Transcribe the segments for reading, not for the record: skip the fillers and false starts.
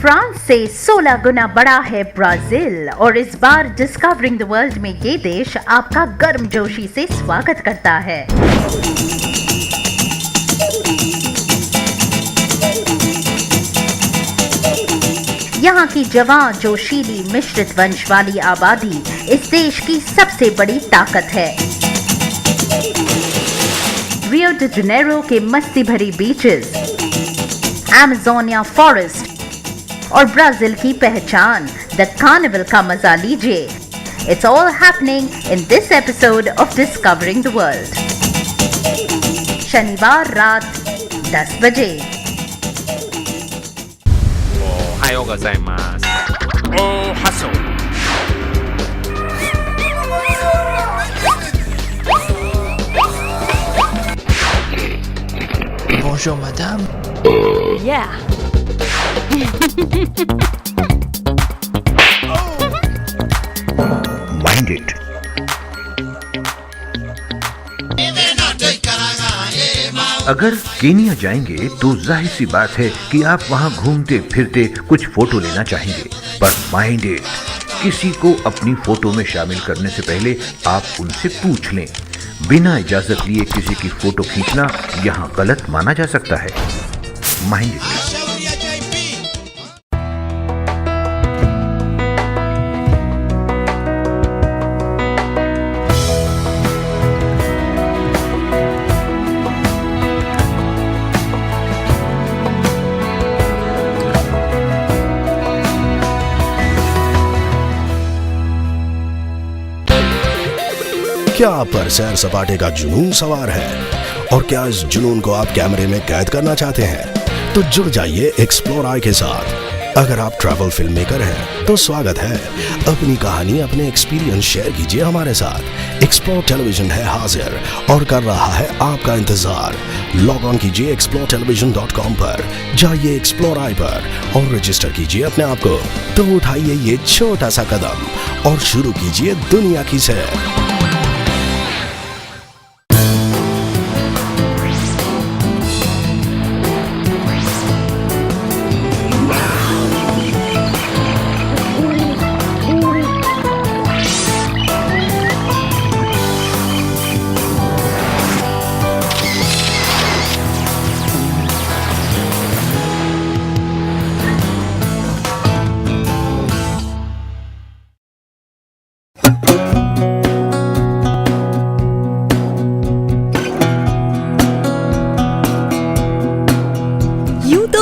France से 16 गुना बड़ा है ब्राजील और इस बार डिस्कवरिंग द वर्ल्ड में ये देश आपका गर्मजोशी से स्वागत करता है। यहाँ की जवां जोशीली मिश्रित वंश वाली आबादी इस देश की सबसे बड़ी ताकत है। रियो डी जेनेरो के मस्ती भरी बीचेस, अमेज़ोनिया फॉरेस्ट और ब्राजील की पहचान द कार्निवल का मजा लीजिए। It's all happening in this episode of discovering the world. शनिवार रात 10 बजे। Ohio गोजाइमासु। O Hasao. Bonjour, madame. Yeah. Mind it. अगर केनिया जाएंगे तो जाहिर सी बात है कि आप वहां घूमते फिरते कुछ फोटो लेना चाहेंगे, पर माइंड इट, किसी को अपनी फोटो में शामिल करने से पहले आप उनसे पूछ लें। बिना इजाजत लिए किसी की फोटो खींचना यहाँ गलत माना जा सकता है। Mind it. क्या आप पर सैर सपाटे का जुनून सवार है और क्या इस जुनून को आप कैमरे में कैद करना चाहते हैं? तो जुड़ जाइए एक्सप्लोर आई के साथ। अगर आप ट्रैवल फिल्म मेकर हैं तो स्वागत है। अपनी कहानी, अपने एक्सपीरियंस शेयर कीजिए हमारे साथ। एक्सप्लोर टेलीविजन है हाजिर और कर रहा है आपका इंतजार। लॉग ऑन कीजिए explortelevision.com पर, जाइए एक्सप्लोर आई पर और रजिस्टर कीजिए अपने आप को। तो उठाइए ये छोटा सा कदम और शुरू कीजिए दुनिया की सैर।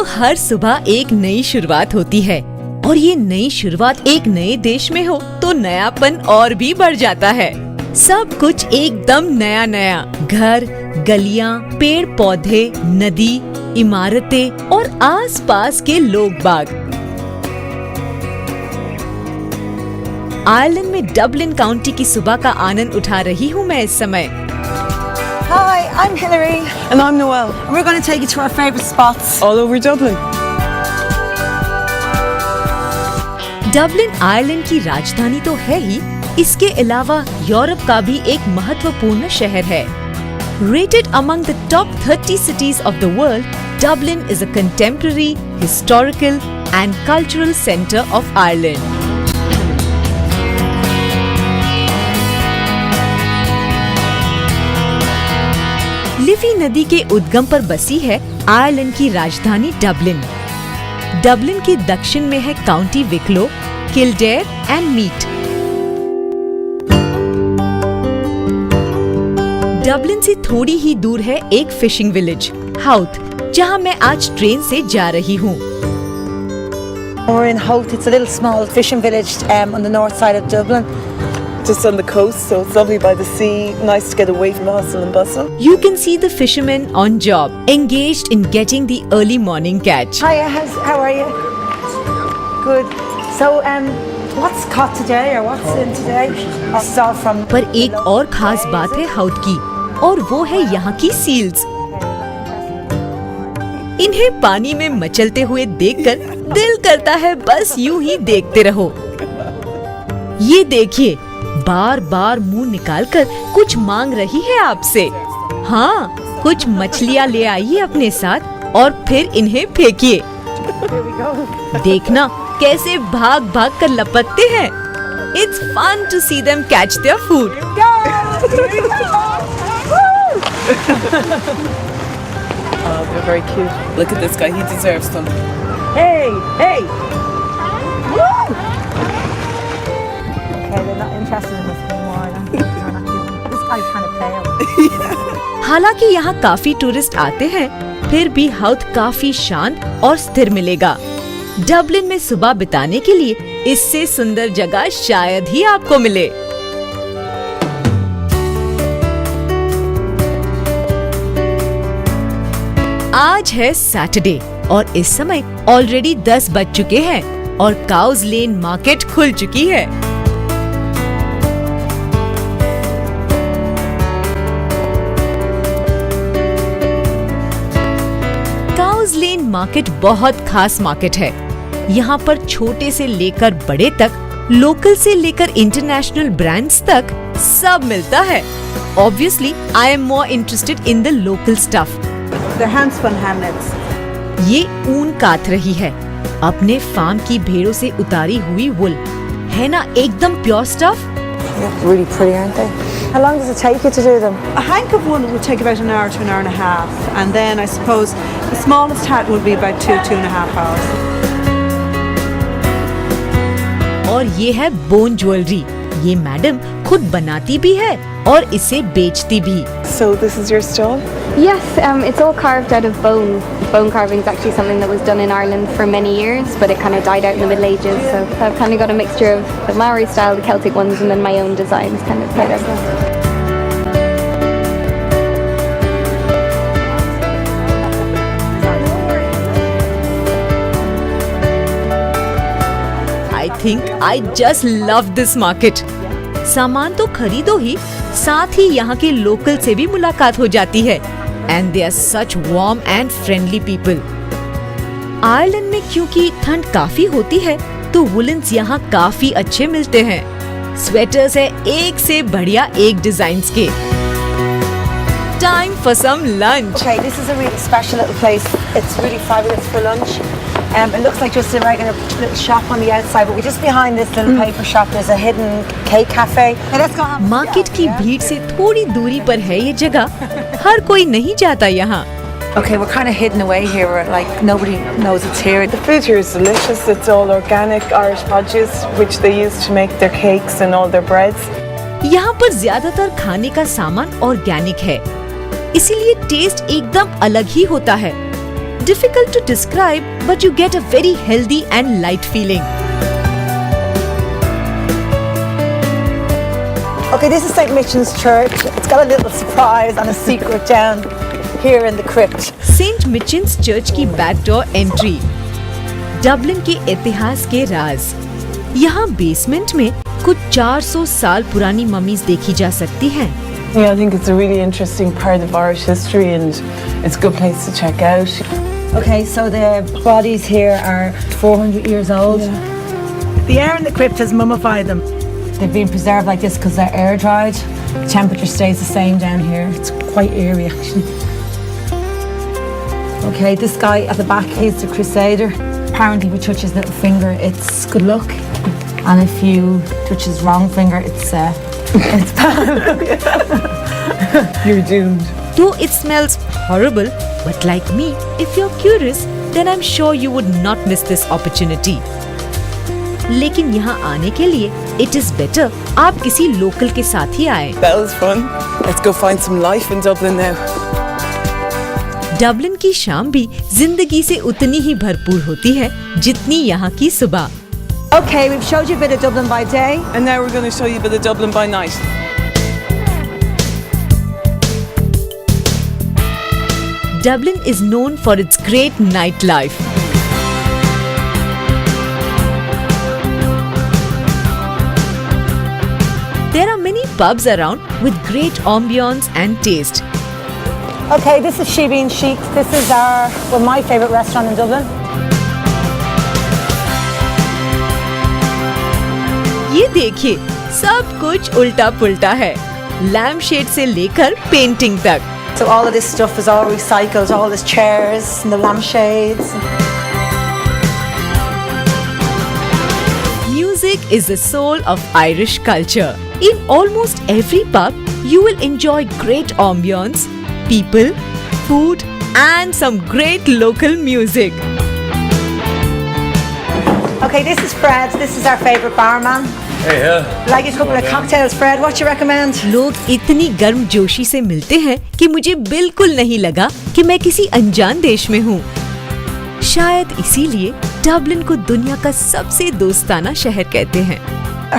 हर सुबह एक नई शुरुआत होती है और ये नई शुरुआत एक नए देश में हो तो नयापन और भी बढ़ जाता है। सब कुछ एकदम नया नया, घर, गलियां, पेड़ पौधे, नदी, इमारतें और आसपास के लोग बाग। आयरलैंड में डबलिन काउंटी की सुबह का आनंद उठा रही हूँ मैं इस समय। Hi, I'm Hilary. And I'm Noelle. And we're going to take you to our favourite spots all over Dublin. Dublin Ireland की राजधानी तो है ही, इसके अलावा यूरोप का भी एक महत्वपूर्ण शहर है। Rated among the top 30 cities of the world, Dublin is a contemporary, historical and cultural center of Ireland. Leafy नदी के उद्गम पर बसी है आयरलैंड की राजधानी डबलिन। डबलिन के दक्षिण में है county Wicklow, Kildare and Meath. Dublin से थोड़ी ही दूर है एक फिशिंग विलेज, हाउथ, जहां मैं आज ट्रेन से जा रही हूँ। We're in Howth. It's a little small fishing village on the north side of Dublin. Just on the coast, so it's lovely by the sea, nice to get away from the hustle and bustle. You can see the fishermen on job, engaged in getting the early morning catch. Hiya, how are you? Good. So, what's caught today or what's in today? This is all from. पर एक और खास बात है हाउथ की, और वो है यहाँ की सील्स। इन्हें पानी में मचलते हुए देखकर दिल करता है बस यूं ही देखते रहो। ये देखिए, बार बार मुंह निकालकर कुछ मांग रही है आपसे। हाँ, कुछ मछलियाँ ले आइए अपने साथ और फिर इन्हें फेंकिए। देखना कैसे भाग भाग कर लपकते हैं। It's fun to see them catch their food. Oh, they're very cute. Look at this guy, he deserves them. Hey, hey! Woo! Okay, they're not interested in this anymore. This guy's kind of pale. हालांकि यहाँ काफी tourist आते हैं, फिर भी हाउथ काफी शांत और स्थिर मिलेगा। डबलिन में सुबह बिताने के लिए इससे सुंदर जगह शायद ही आपको मिले। आज है सैटरडे और इस समय ऑलरेडी 10 बज चुके हैं और काउज लेन मार्केट खुल चुकी है। काउज लेन मार्केट बहुत खास मार्केट है। यहाँ पर छोटे से लेकर बड़े तक, लोकल से लेकर इंटरनेशनल ब्रांड्स तक सब मिलता है। Obviously, I am more interested in the local stuff. They're hand-spun hamlets. ये ऊन काट रही है, अपने फार्म की भेड़ों से उतारी हुई वुल है ना, एकदम pure stuff. Really pretty, aren't they? How long does it take you to do them? A hank of one would take about an hour to an hour and a half, and then I suppose the smallest hat would be about 2.5 hours. और ये है bone jewellery. ये madam खुद बनाती भी है और इसे बेचती भी। So this is your stall? Yes, it's all carved out of bone. Bone carving is actually something that was done in Ireland for many years, but it kind of died out in the Middle Ages. So I've kind of got a mixture of the Maori style, the Celtic ones, and then my own designs kind of played out. I think I just love this market. सामान तो खरीदो ही, साथ ही यहाँ के local से भी मुलाकात हो जाती है। And they are such warm and friendly people. Ireland में क्योंकि ठंड काफी होती है, तो वुलन्स यहाँ काफी अच्छे मिलते हैं। स्वेटर्स है एक से बढ़िया एक डिजाइन्स के। Time for some lunch. Okay, this is a really special little place. It's really fabulous for lunch. It looks like just a regular little shop on the outside, but we're just behind this little paper shop. There's a hidden cake cafe. Now let's go have a market की yeah. भीड़ से थोड़ी दूरी पर है ये जगह। हर कोई नहीं जाता यहाँ। Okay, we're kind of hidden away here. We're like nobody knows it's here. The food here is delicious. It's all organic Irish produce, which they use to make their cakes and all their breads. यहाँ पर ज्यादातर खाने का सामान organic है, इसीलिए test एकदम अलग ही होता है। Difficult to describe, but you get a very healthy and light feeling. Okay, this is St. Michan's Church. It's got a little surprise and a secret down here in the crypt. Saint Michan's church की backdoor entry, Dublin के इतिहास के राज। यहाँ basement में कुछ 400 साल पुरानी mummies देखी जा सकती हैं। Yeah, I think it's a really interesting part of Irish history and it's a good place to check out. Okay, so the bodies here are 400 years old. The air in the crypt has mummified them. They've been preserved like this because they're air dried. The temperature stays the same down here. It's quite eerie actually. Okay, this guy at the back, he's the Crusader. Apparently if you touch his little finger, it's good luck. And if you touch his wrong finger, it's bad. You're doomed. Though it smells horrible, but like me, if you're curious, then I'm sure you would not miss this opportunity. लेकिन यहाँ आने के लिए it is better आप किसी local के साथ ही आए। That was fun. Let's go find some life in Dublin now. Dublin की शाम भी जिंदगी से उतनी ही भरपूर होती है जितनी यहाँ की सुबह। Okay, we've showed you a bit of Dublin by day. And now we're going to show you a bit of Dublin by night. Dublin is known for its great nightlife. There are many pubs around with great ambience and taste. Okay, this is Shebeen Chic. This is my favourite restaurant in Dublin. ये देखिए, सब कुछ उल्टा पुल्टा है, lamp shade से लेकर painting तक। So all of this stuff is all recycled, all these chairs and the lampshades. Music is the soul of Irish culture. In almost every pub, you will enjoy great ambience, people, food, and some great local music. Okay, this is Fred. This is our favourite barman. Hey, Like a couple of cocktails, Fred. What do you recommend? लोग इतनी गर्मजोशी से मिलते हैं कि मुझे बिल्कुल नहीं लगा कि मैं किसी अनजान देश में हूँ। शायद इसीलिए डबलिन को दुनिया का सबसे दोस्ताना शहर कहते हैं।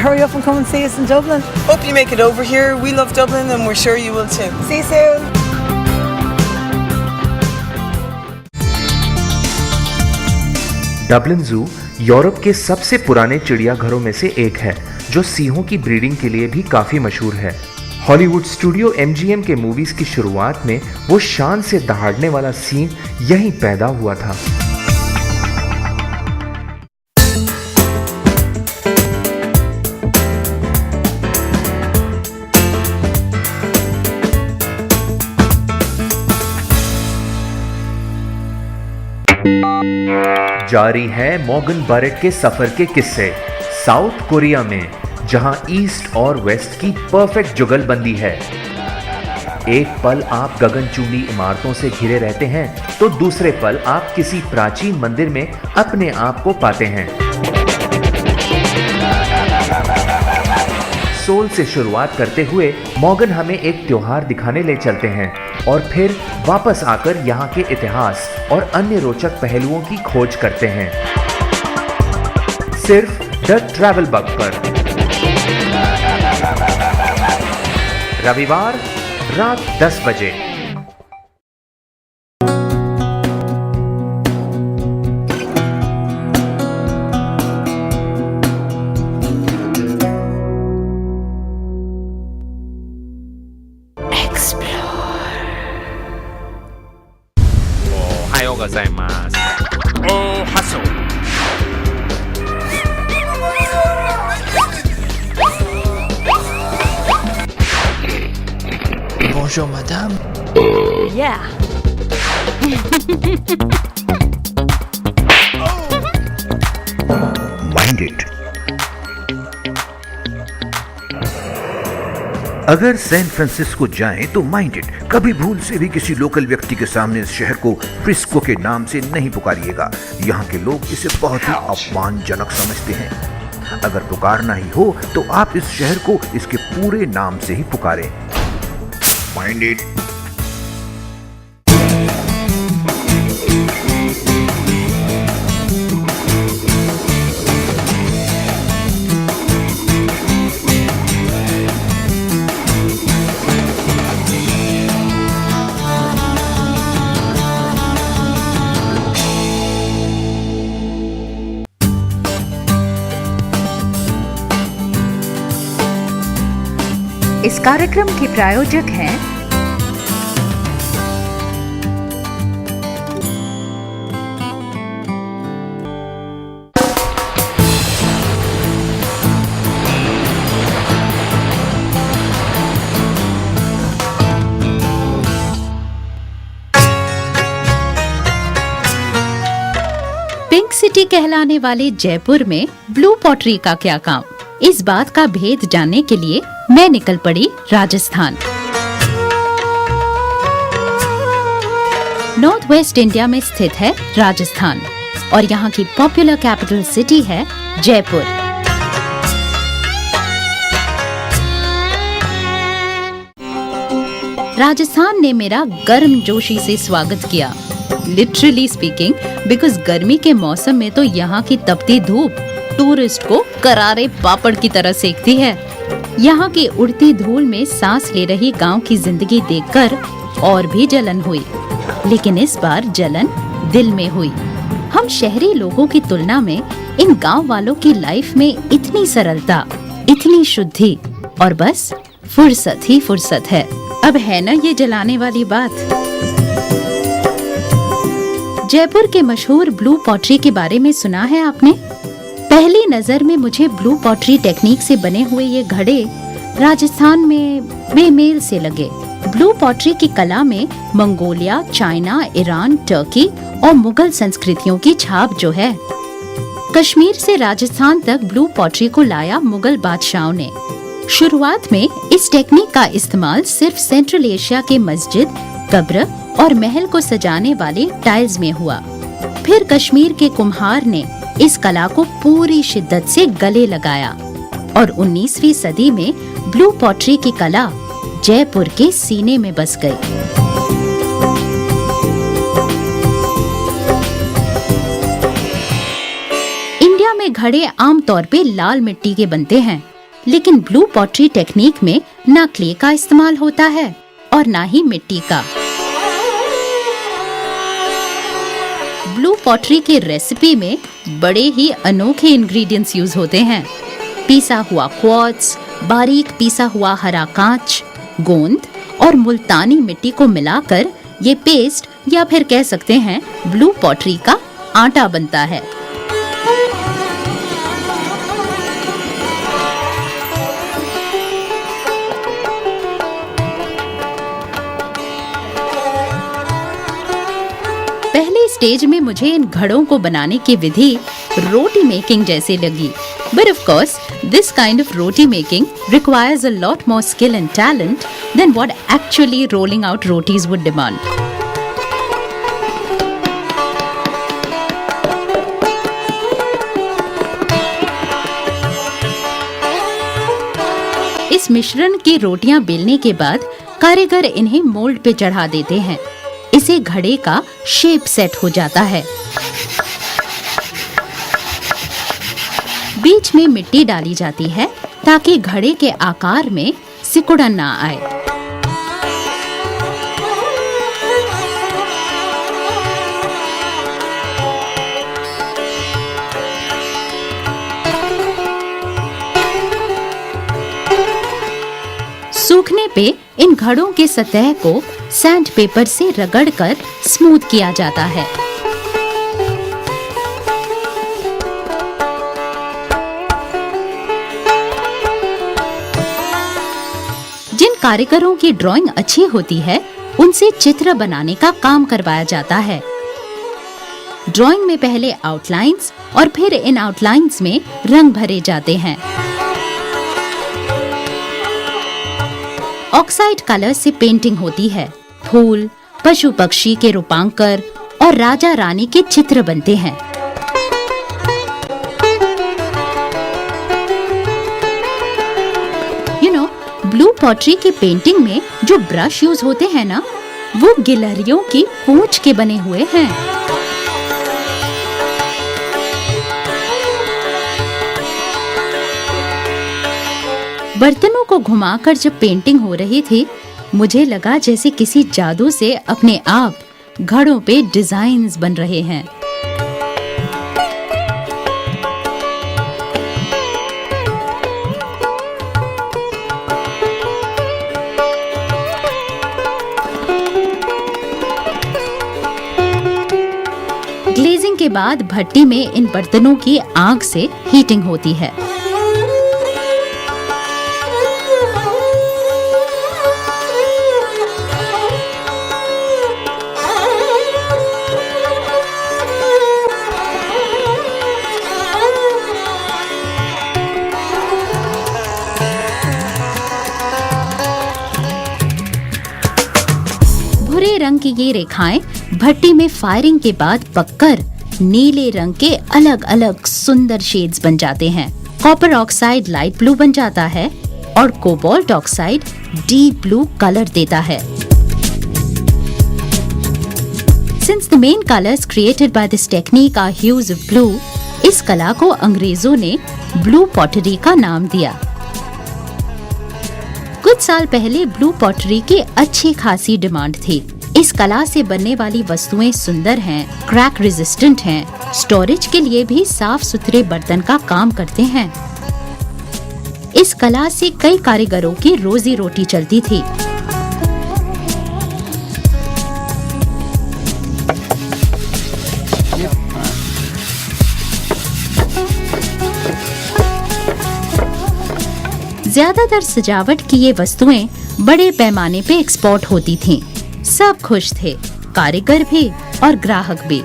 Hurry up and come and see us in Dublin. Hope you make it over here. We love Dublin and we're sure you will too. See you soon. Dublin जू यूरोप के सबसे पुराने चिड़ियाघरों में से एक है, जो सिंहों की ब्रीडिंग के लिए भी काफी मशहूर है। हॉलीवुड स्टूडियो MGM के मूवीज की शुरुआत में वो शान से दहाड़ने वाला सिंह यहीं पैदा हुआ था। जारी है मॉर्गन बरेट के सफर के किस्से साउथ कोरिया में, जहां ईस्ट और वेस्ट की परफेक्ट जुगलबंदी है। एक पल आप गगनचुंबी इमारतों से घिरे रहते हैं तो दूसरे पल आप किसी प्राचीन मंदिर में अपने आप को पाते हैं। सोल से शुरुआत करते हुए मॉर्गन हमें एक त्योहार दिखाने ले चलते हैं और फिर वापस आकर यहाँ के इतिहास और अन्य रोचक पहलुओं की खोज करते हैं, सिर्फ द ट्रैवल बग पर। रविवार रात 10 बजे। Bonjour, madame. Yeah. Mind it. अगर सैन फ्रांसिस्को जाएं तो माइंड इट, कभी भूल से भी किसी लोकल व्यक्ति के सामने इस शहर को फ्रिस्को के नाम से नहीं पुकारिएगा। यहाँ के लोग इसे बहुत ही अपमानजनक समझते हैं। अगर पुकारना ही हो तो आप इस शहर को इसके पूरे नाम से ही पुकारें, माइंड इट। इस कार्यक्रम के प्रायोजक हैं पिंक सिटी कहलाने वाले जयपुर में ब्लू पॉटरी का क्या काम? इस बात का भेद जानने के लिए मैं निकल पड़ी राजस्थान। नॉर्थ वेस्ट इंडिया में स्थित है राजस्थान और यहाँ की पॉपुलर कैपिटल सिटी है जयपुर। राजस्थान ने मेरा गर्मजोशी से स्वागत किया, लिटरली स्पीकिंग, बिकॉज गर्मी के मौसम में तो यहाँ की तपती धूप टूरिस्ट को करारे पापड़ की तरह सेकती है। यहाँ की उड़ती धूल में सांस ले रही गांव की जिंदगी देखकर और भी जलन हुई, लेकिन इस बार जलन दिल में हुई। हम शहरी लोगों की तुलना में इन गांव वालों की लाइफ में इतनी सरलता, इतनी शुद्धि और बस फुर्सत ही फुर्सत है। अब है ना ये जलाने वाली बात। जयपुर के मशहूर ब्लू पॉटरी के बारे में सुना है आपने? पहली नजर में मुझे ब्लू पॉटरी टेक्निक से बने हुए ये घड़े राजस्थान में बेमेल से लगे। ब्लू पॉटरी की कला में मंगोलिया, चाइना, ईरान, टर्की और मुगल संस्कृतियों की छाप जो है। कश्मीर से राजस्थान तक ब्लू पॉटरी को लाया मुगल बादशाहों ने। शुरुआत में इस टेक्निक का इस्तेमाल सिर्फ सेंट्रल एशिया के मस्जिद, कब्र और महल को सजाने वाले टाइल्स में हुआ। फिर कश्मीर के कुम्हार ने इस कला को पूरी शिद्दत से गले लगाया और 19वीं सदी में ब्लू पॉटरी की कला जयपुर के सीने में बस गई। इंडिया में घड़े आमतौर पे लाल मिट्टी के बनते हैं, लेकिन ब्लू पॉटरी टेक्निक में ना क्ले का इस्तेमाल होता है और ना ही मिट्टी का। ब्लू पॉटरी के रेसिपी में बड़े ही अनोखे इंग्रेडिएंट्स यूज होते हैं। पीसा हुआ क्वार्ट्ज, बारीक पीसा हुआ हरा कांच, गोंद और मुल्तानी मिट्टी को मिलाकर ये पेस्ट या फिर कह सकते हैं ब्लू पॉटरी का आटा बनता है। पहले स्टेज में मुझे इन घड़ों को बनाने की विधि रोटी मेकिंग जैसे लगी, but of course this kind of roti making requires a lot more skill and talent than what actually rolling out rotis would demand. इस मिश्रण की रोटियां बेलने के बाद कारीगर इन्हें मोल्ड पे चढ़ा देते हैं। इसे घड़े का शेप सेट हो जाता है। बीच में मिट्टी डाली जाती है ताकि घड़े के आकार में सिकुड़न ना आए। सूखने पे इन घड़ों के सतह को सैंड पेपर से रगड़कर स्मूथ किया जाता है। जिन कारीगरों की ड्राइंग अच्छी होती है, उनसे चित्र बनाने का काम करवाया जाता है। ड्राइंग में पहले आउटलाइंस और फिर इन आउटलाइंस में रंग भरे जाते हैं। ऑक्साइड कलर से पेंटिंग होती है। फूल, पशु पक्षी के रूपांकर और राजा रानी के चित्र बनते हैं। ब्लू पॉटरी की पेंटिंग में जो ब्रश यूज होते हैं ना, वो गिलहरियों की पूंछ के बने हुए हैं। बर्तनों को घुमाकर जब पेंटिंग हो रही थी, मुझे लगा जैसे किसी जादू से अपने आप घड़ों पे डिजाइन्स बन रहे हैं। ग्लेजिंग के बाद भट्टी में इन बर्तनों की आग से हीटिंग होती है। भूरे रंग की ये रेखाएं भट्टी में फायरिंग के बाद पककर नीले रंग के अलग अलग सुंदर शेड्स बन जाते हैं। कॉपर ऑक्साइड लाइट ब्लू बन जाता है और cobalt oxide deep blue colour देता है। Since the main colors created by this technique are hues of blue, इस कला को अंग्रेजों ने ब्लू पॉटरी का नाम दिया। कुछ साल पहले ब्लू पॉटरी की अच्छी खासी डिमांड थी। इस कला से बनने वाली वस्तुएं सुंदर हैं, क्रैक रेजिस्टेंट हैं, स्टोरेज के लिए भी साफ सुथरे बर्तन का काम करते हैं। इस कला से कई कारीगरों की रोजी रोटी चलती थी। ज्यादातर सजावट की ये वस्तुएं बड़े पैमाने पे एक्सपोर्ट होती थीं। सब खुश थे, कारीगर भी और ग्राहक भी।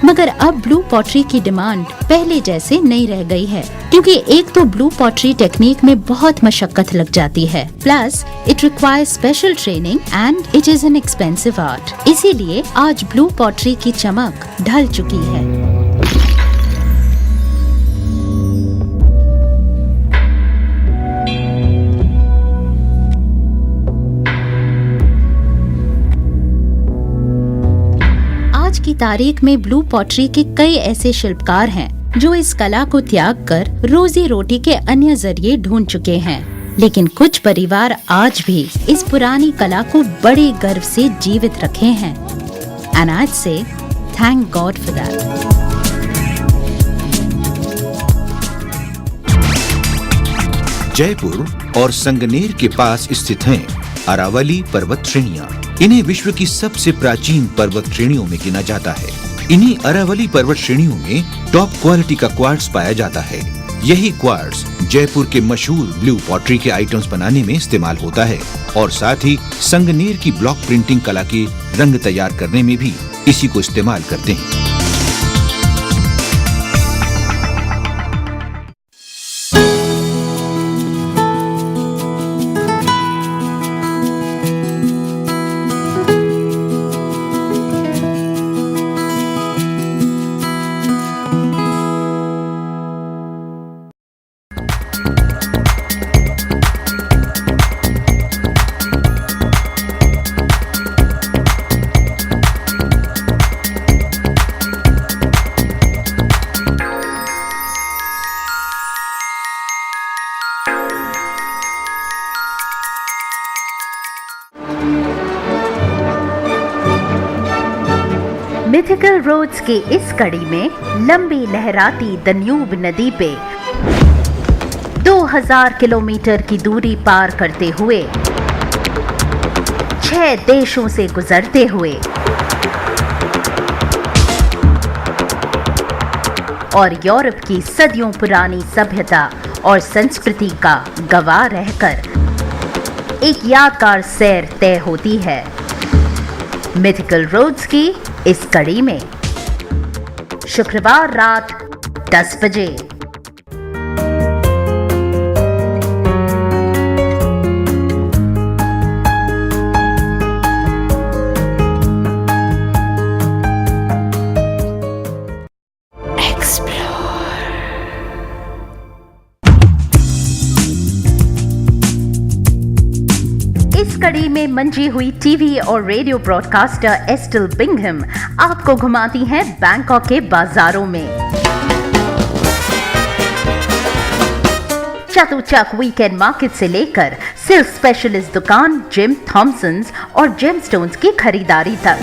मगर अब ब्लू पॉटरी की डिमांड पहले जैसे नहीं रह गई है, क्योंकि एक तो ब्लू पॉटरी टेक्निक में बहुत मशक्कत लग जाती है, plus it requires special training and it is an expensive art. इसीलिए आज ब्लू पॉटरी की चमक ढल चुकी है। आज की तारीख में ब्लू पॉटरी के कई ऐसे शिल्पकार हैं जो इस कला को त्याग कर रोजी रोटी के अन्य जरिए ढूंढ चुके हैं, लेकिन कुछ परिवार आज भी इस पुरानी कला को बड़े गर्व से जीवित रखे हैं। एंड आई से thank God for that. Jaipur और संगनेर के पास स्थित हैं अरावली पर्वत श्रेणियां। इन्हें विश्व की सबसे प्राचीन पर्वत श्रेणियों में गिना जाता है। इन्हीं अरावली पर्वत श्रेणियों में टॉप क्वालिटी का क्वार्ट्ज पाया जाता है। यही क्वार्ट्ज जयपुर के मशहूर ब्लू पॉटरी के आइटम्स बनाने में इस्तेमाल होता है और साथ ही संगनेर की ब्लॉक प्रिंटिंग कला के रंग तैयार करने में भी इसी को इस्तेमाल करते हैं। मिथिकल रोड्स की इस कड़ी में लंबी लहराती दन्यूब नदी पे 2000 किलोमीटर की दूरी पार करते हुए 6 देशों से गुजरते हुए और यूरोप की सदियों पुरानी सभ्यता और संस्कृति का गवाह रहकर एक यादगार सैर तय होती है मिथिकल रोड्स की इस कड़ी में। शुक्रवार रात 10 बजे। इस कड़ी में मंजी हुई टीवी और रेडियो ब्रॉडकास्टर एस्टेल बिंघम आपको घुमाती हैं बैंकॉक के बाजारों में। चतुचक वीकेंड मार्केट से लेकर सिल्क स्पेशलिस्ट दुकान जिम थॉमसन्स और जेमस्टोन्स की खरीदारी तक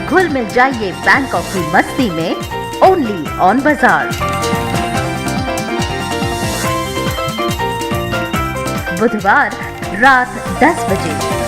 घुल मिल जाइए बैंकॉक की मस्ती में ओनली ऑन बाजार। बुधवार रात 10 बजे।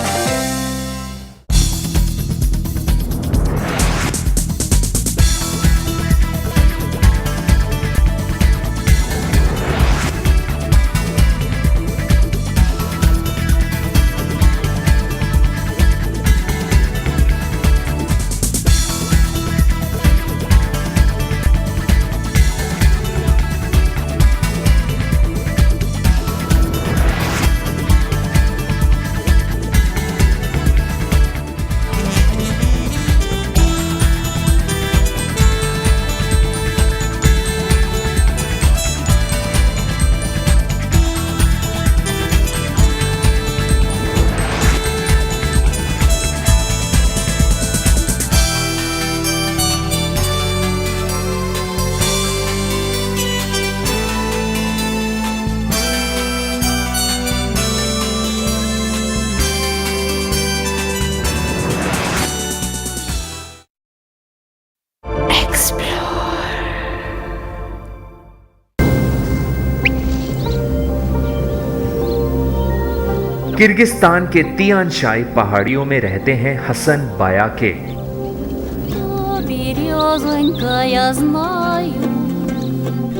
किर्गिस्तान के तियान शाई पहाड़ियों में रहते हैं हसन बायाके।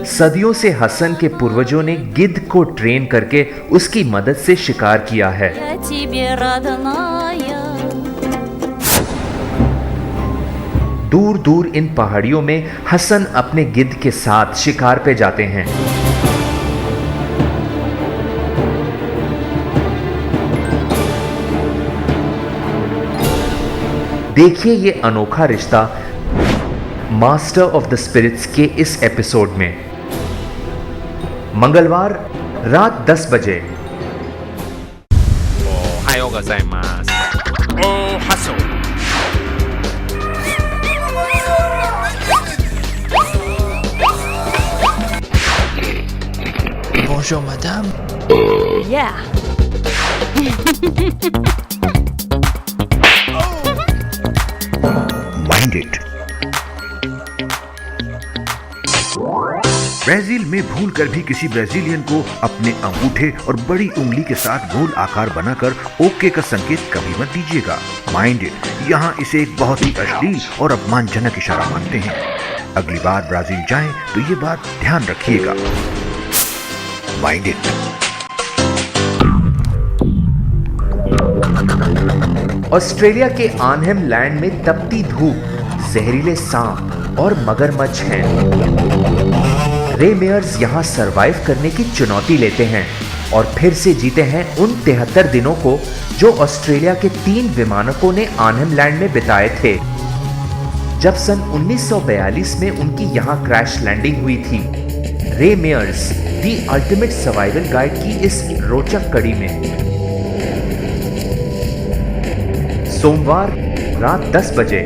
सदियों से हसन के पूर्वजों ने गिद्ध को ट्रेन करके उसकी मदद से शिकार किया है। दूर दूर इन पहाड़ियों में हसन अपने गिद्ध के साथ शिकार पे जाते हैं। देखिए ये अनोखा रिश्ता मास्टर ऑफ द स्पिरिट्स के इस एपिसोड में। मंगलवार रात 10 बजे। おはようございます。おはそ。Bonjour madame. Yeah. Mind it. Brazil में भूलकर भी किसी ब्राजीलियन को अपने अंगूठे और बड़ी उंगली के साथ गोल आकार बनाकर ओके का संकेत कभी मत दीजिएगा। माइंड इट, यहाँ इसे एक बहुत ही अश्लील और अपमानजनक इशारा मानते हैं। अगली बार ब्राजील जाएं तो ये बात ध्यान रखिएगा। Mind it. ऑस्ट्रेलिया के आर्नहेम लैंड में तपती धूप, जहरीले सांप और मगरमच्छ हैं। रे मेयर्स यहाँ सरवाइव करने की चुनौती लेते हैं और फिर से जीते हैं उन 73 दिनों को जो ऑस्ट्रेलिया के 3 विमानकों ने आर्नहेम लैंड में बिताए थे जब सन 1942 में उनकी यहाँ क्रैश लैंडिंग हुई थी। Ray Mears the ultimate survival guide की इस रोचक कड़ी में सोमवार रात 10 बजे।